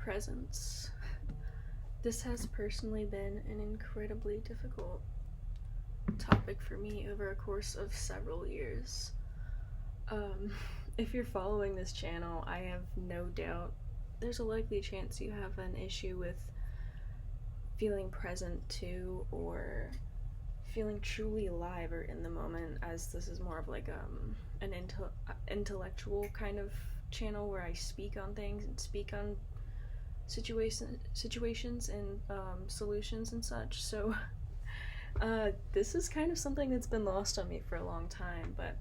presence. This has personally been an incredibly difficult topic for me over a course of several years. Um, if you're following this channel, I have no doubt there's a likely chance you have an issue with feeling present to or feeling truly alive or in the moment, as this is more of like an intellectual kind of channel where I speak on things and speak on situations and solutions and such. So this is kind of something that's been lost on me for a long time, but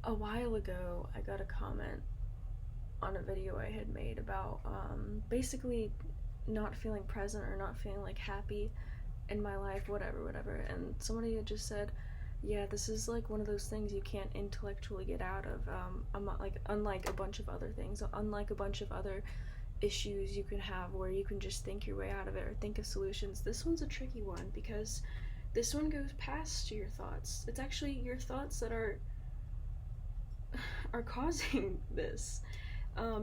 a while ago I got a comment on a video I had made about basically not feeling present or not feeling like happy in my life, whatever, and somebody had just said, yeah, this is like one of those things you can't intellectually get out of. Unlike a bunch of other things, unlike a bunch of other issues you can have where you can just think your way out of it or think of solutions, this one's a tricky one because this one goes past your thoughts. It's actually your thoughts that are causing this.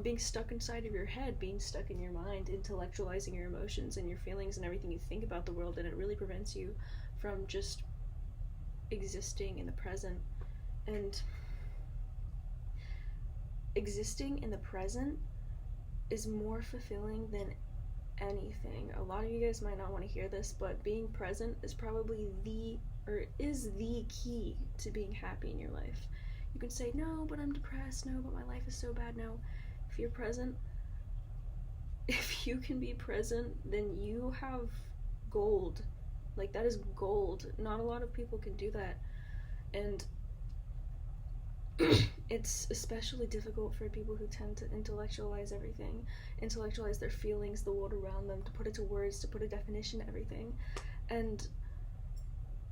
Being stuck inside of your head, being stuck in your mind, intellectualizing your emotions and your feelings and everything you think about the world, and it really prevents you from just existing in the present. And existing in the present is more fulfilling than anything. A lot of you guys might not want to hear this, but being present is probably the key to being happy in your life. You can say, no, but I'm depressed, no, but my life is so bad. No, if you're present, if you can be present, then you have gold. Like, that is gold. Not a lot of people can do that. And it's especially difficult for people who tend to intellectualize everything, intellectualize their feelings, the world around them, to put it to words, to put a definition to everything. And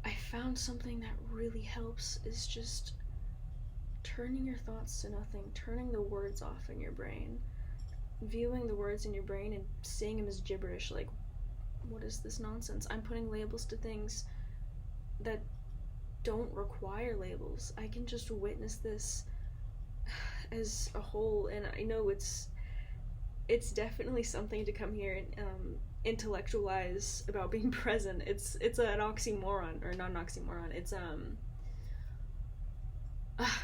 I found something that really helps is just turning your thoughts to nothing, turning the words off in your brain, viewing the words in your brain and seeing them as gibberish. Like, what is this nonsense? I'm putting labels to things that don't require labels. I can just witness this as a whole, and I know it's definitely something to come here and intellectualize about being present. It's an oxymoron, or not an oxymoron. It's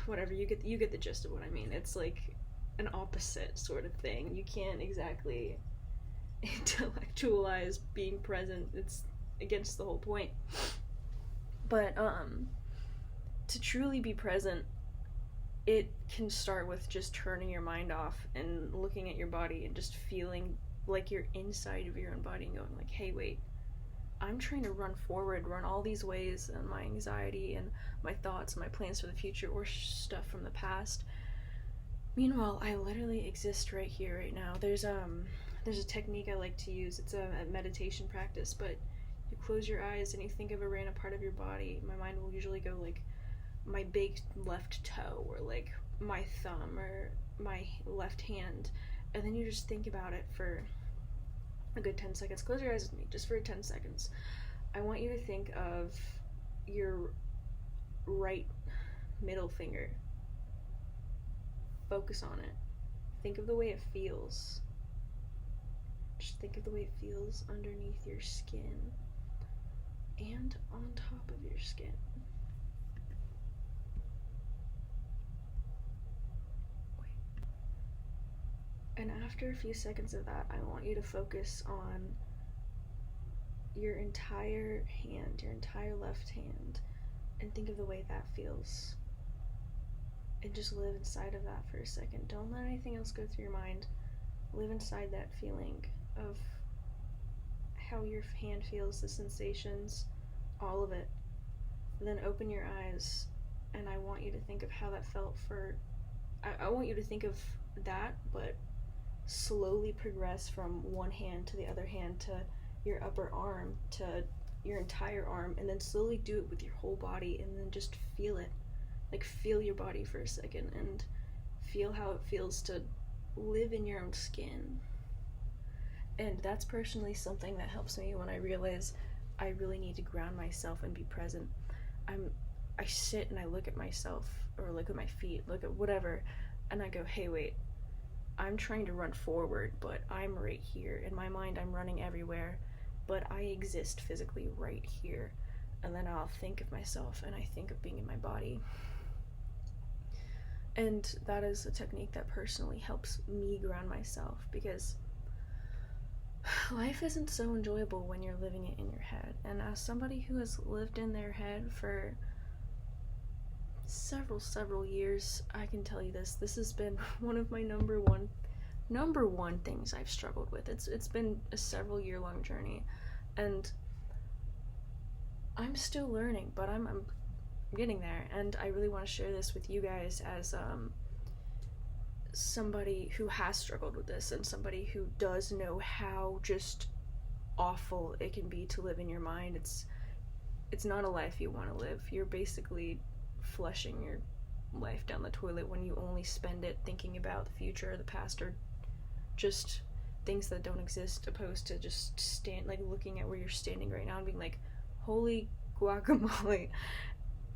whatever, you get the gist of what I mean. It's like an opposite sort of thing. You can't exactly intellectualize being present. It's against the whole point. But to truly be present, it can start with just turning your mind off and looking at your body and just feeling like you're inside of your own body and going like, hey, wait, I'm trying to run forward, run all these ways, and my anxiety and my thoughts and my plans for the future or stuff from the past. Meanwhile, I literally exist right here, right now. There's a technique I like to use. It's a meditation practice, but you close your eyes and you think of a random part of your body. My mind will usually go like my big left toe, or like my thumb, or my left hand, and then you just think about it for a good 10 seconds. Close your eyes with me, just for 10 seconds. I want you to think of your right middle finger. Focus on it. Think of the way it feels. Just think of the way it feels underneath your skin and on top of your skin. And after a few seconds of that, I want you to focus on your entire hand, your entire left hand, and think of the way that feels. And just live inside of that for a second. Don't let anything else go through your mind. Live inside that feeling of how your hand feels, the sensations, all of it. And then open your eyes, and I want you to think of how that felt for... I want you to think of that, but slowly progress from one hand to the other hand to your upper arm to your entire arm, and then slowly do it with your whole body, and then just feel it. Like, feel your body for a second and feel how it feels to live in your own skin. And that's personally something that helps me when I realize I really need to ground myself and be present. I sit and I look at myself, or look at my feet, look at whatever, and I go, hey, wait, I'm trying to run forward, but I'm right here. In my mind, I'm running everywhere, but I exist physically right here. And then I'll think of myself, and I think of being in my body. And that is a technique that personally helps me ground myself, because life isn't so enjoyable when you're living it in your head. And as somebody who has lived in their head for several years, I can tell you this has been one of my number one things I've struggled with. It's been a several year long journey, and I'm still learning, but I'm getting there. And I really want to share this with you guys as somebody who has struggled with this, and somebody who does know how just awful it can be to live in your mind. It's not a life you want to live. You're basically flushing your life down the toilet when you only spend it thinking about the future or the past, or just things that don't exist, opposed to just looking at where you're standing right now and being like, holy guacamole,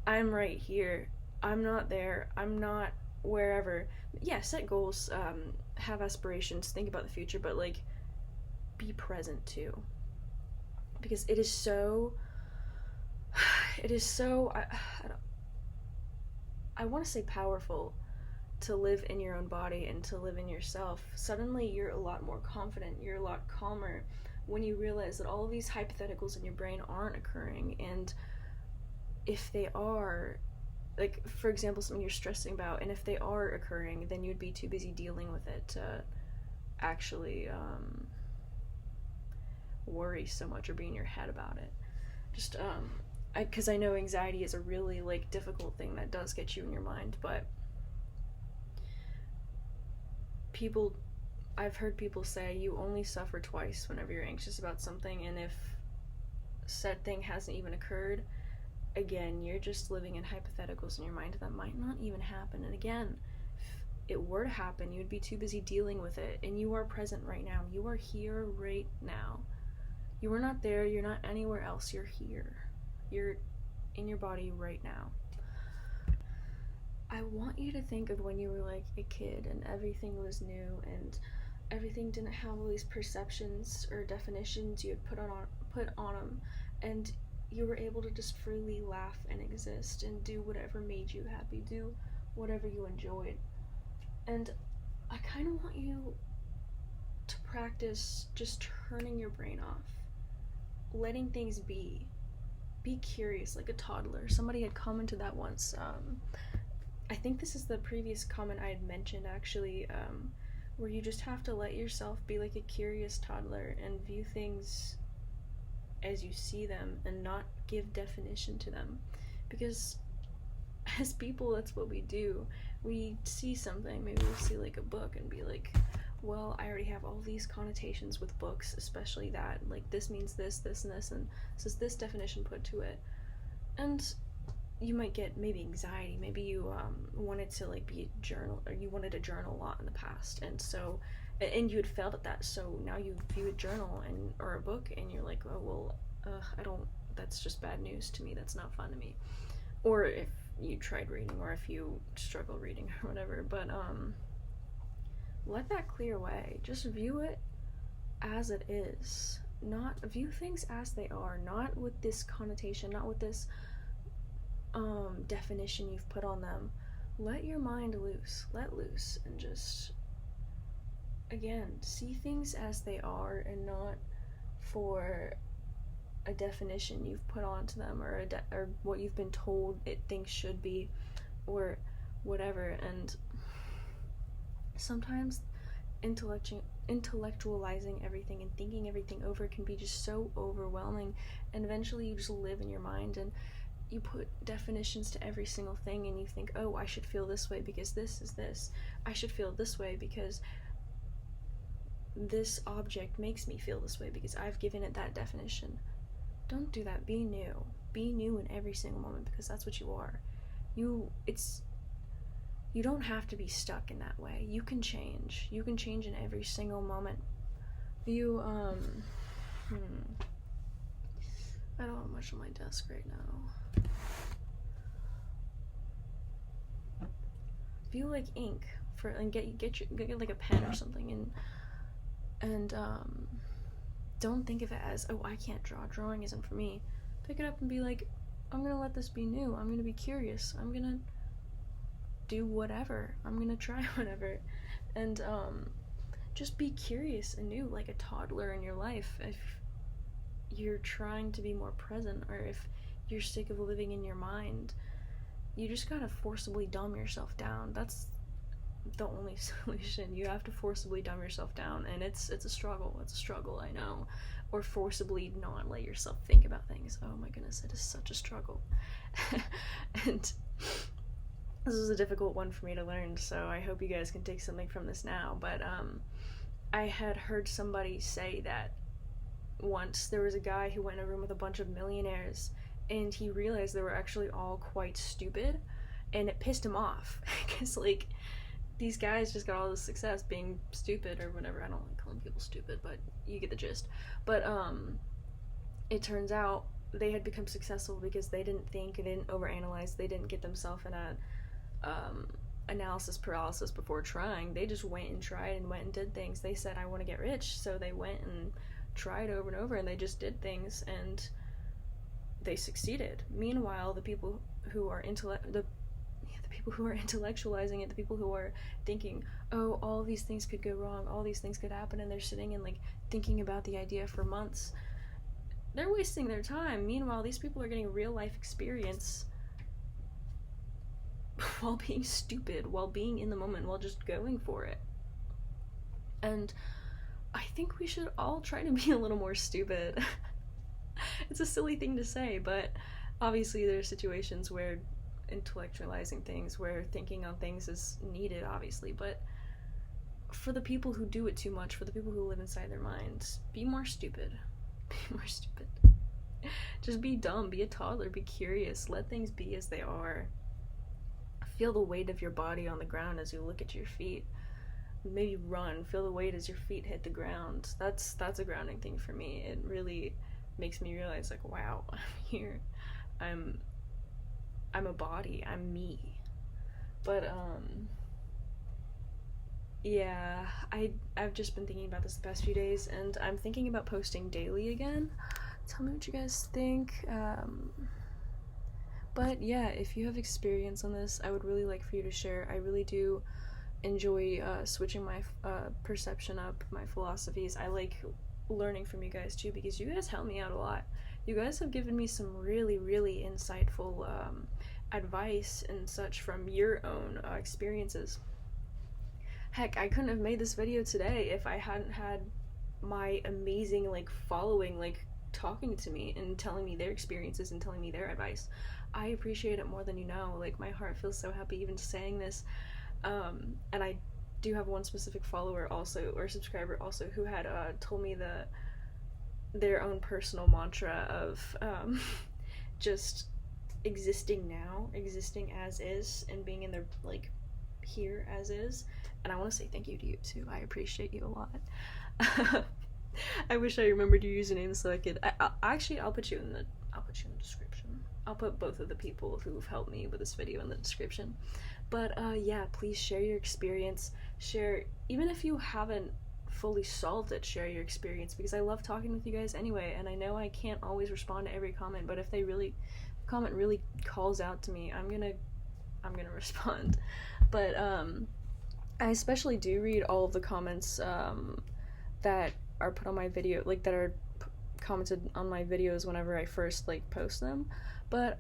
I'm right here. I'm not there. I'm not wherever. Yeah, set goals, have aspirations, think about the future, but like, be present too, because it is so I want to say powerful to live in your own body and to live in yourself. Suddenly you're a lot more confident, you're a lot calmer when you realize that all of these hypotheticals in your brain aren't occurring. And if they are, like, for example, something you're stressing about, and if they are occurring, then you'd be too busy dealing with it to actually worry so much or be in your head about it. Just because I know anxiety is a really like difficult thing that does get you in your mind, but I've heard people say you only suffer twice whenever you're anxious about something, and if said thing hasn't even occurred, again, you're just living in hypotheticals in your mind that might not even happen. And again, if it were to happen, you'd be too busy dealing with it, and you are present right now. You are here right now. You are not there, you're not anywhere else, you're here. You're in your body right now. I want you to think of when you were like a kid and everything was new and everything didn't have all these perceptions or definitions you had put on them, and you were able to just freely laugh and exist and do whatever made you happy, do whatever you enjoyed. And I kind of want you to practice just turning your brain off, letting things be curious like a toddler. Somebody had commented that once. I think this is the previous comment I had mentioned, actually, where you just have to let yourself be like a curious toddler and view things as you see them and not give definition to them. Because as people, that's what we do. We see something, maybe we'll see like a book and be like, well, I already have all these connotations with books, especially that, like, this means this, this, and this, and this is this definition put to it. And you might get maybe anxiety, maybe you wanted to like be a journal, or you wanted to journal a lot in the past, and so, and you had failed at that, so now you view a journal and or a book and you're like, oh well, I don't, that's just bad news to me, that's not fun to me. Or if you tried reading, or if you struggle reading or whatever, but let that clear away. Just view it as it is. Not view things as they are, not with this connotation, not with this definition you've put on them. Let your mind loose. Let loose and just, again, see things as they are and not for a definition you've put onto them, or or what you've been told things should be, or whatever. And sometimes intellectualizing everything and thinking everything over can be just so overwhelming, and eventually you just live in your mind and you put definitions to every single thing, and you think, oh, I should feel this way because this is this. I should feel this way because this object makes me feel this way because I've given it that definition. Don't do that. Be new. Be new in every single moment, because that's what you are. You don't have to be stuck in that way. You can change. You can change in every single moment. You, I don't have much on my desk right now. View like ink. and get like a pen or something, and don't think of it as, oh, I can't draw, drawing isn't for me. Pick it up and be like, I'm gonna let this be new, I'm gonna be curious, I'm gonna do whatever, I'm gonna try whatever, and just be curious and new, like a toddler in your life. If you're trying to be more present, or if you're sick of living in your mind, you just gotta forcibly dumb yourself down. That's the only solution. You have to forcibly dumb yourself down, and it's a struggle. It's a struggle, I know. Or forcibly not let yourself think about things. Oh my goodness, it is such a struggle. And this is a difficult one for me to learn, so I hope you guys can take something from this now. But I had heard somebody say that once there was a guy who went in a room with a bunch of millionaires, and he realized they were actually all quite stupid, and it pissed him off, because like, these guys just got all this success being stupid or whatever. I don't like calling people stupid, but you get the gist. But it turns out they had become successful because they didn't think, they didn't overanalyze, they didn't get themselves in a analysis paralysis before trying. They just went and tried and went and did things. They said, I want to get rich, so they went and tried over and over, and they just did things, and they succeeded. Meanwhile, the people who are people who are intellectualizing it, the people who are thinking, oh, all these things could go wrong, all these things could happen, and they're sitting and like thinking about the idea for months, they're wasting their time. Meanwhile, these people are getting real life experience while being stupid, while being in the moment, while just going for it. And I think we should all try to be a little more stupid. It's a silly thing to say, but obviously there are situations where intellectualizing things, where thinking on things is needed, obviously, but for the people who do it too much, for the people who live inside their minds, be more stupid. Be more stupid. Just be dumb, be a toddler, be curious, let things be as they are. Feel the weight of your body on the ground as you look at your feet. Maybe run, feel the weight as your feet hit the ground. That's a grounding thing for me. It really makes me realize, like, wow, I'm here. I'm a body, I'm me. But yeah, I've just been thinking about this the past few days, and I'm thinking about posting daily again. Tell me what you guys think. But yeah, if you have experience on this, I would really like for you to share. I really do enjoy switching my perception up, my philosophies. I like learning from you guys too, because you guys help me out a lot. You guys have given me some really, really insightful advice and such from your own experiences. Heck, I couldn't have made this video today if I hadn't had my amazing like following like talking to me and telling me their experiences and telling me their advice. I appreciate it more than you know. Like, my heart feels so happy even saying this. And I do have one specific follower also, or subscriber also, who had told me their own personal mantra of just existing now, existing as is, and being in their, like, here as is. And I want to say thank you to you too. I appreciate you a lot. I wish I remembered your username so I could. I'll put you in the description. I'll put both of the people who've helped me with this video in the description. But yeah, please share your experience. Share, even if you haven't fully solved it, share your experience, because I love talking with you guys anyway. And I know I can't always respond to every comment, but if comment really calls out to me, I'm gonna respond. But I especially do read all of the comments that are put on my video, like that are commented on my videos whenever I first like post them. But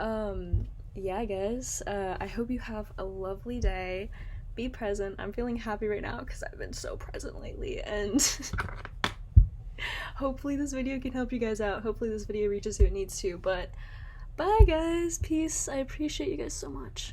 yeah, guys, I hope you have a lovely day. Be present. I'm feeling happy right now because I've been so present lately, and hopefully this video can help you guys out. Hopefully this video reaches who it needs to. But bye, guys. Peace. I appreciate you guys so much.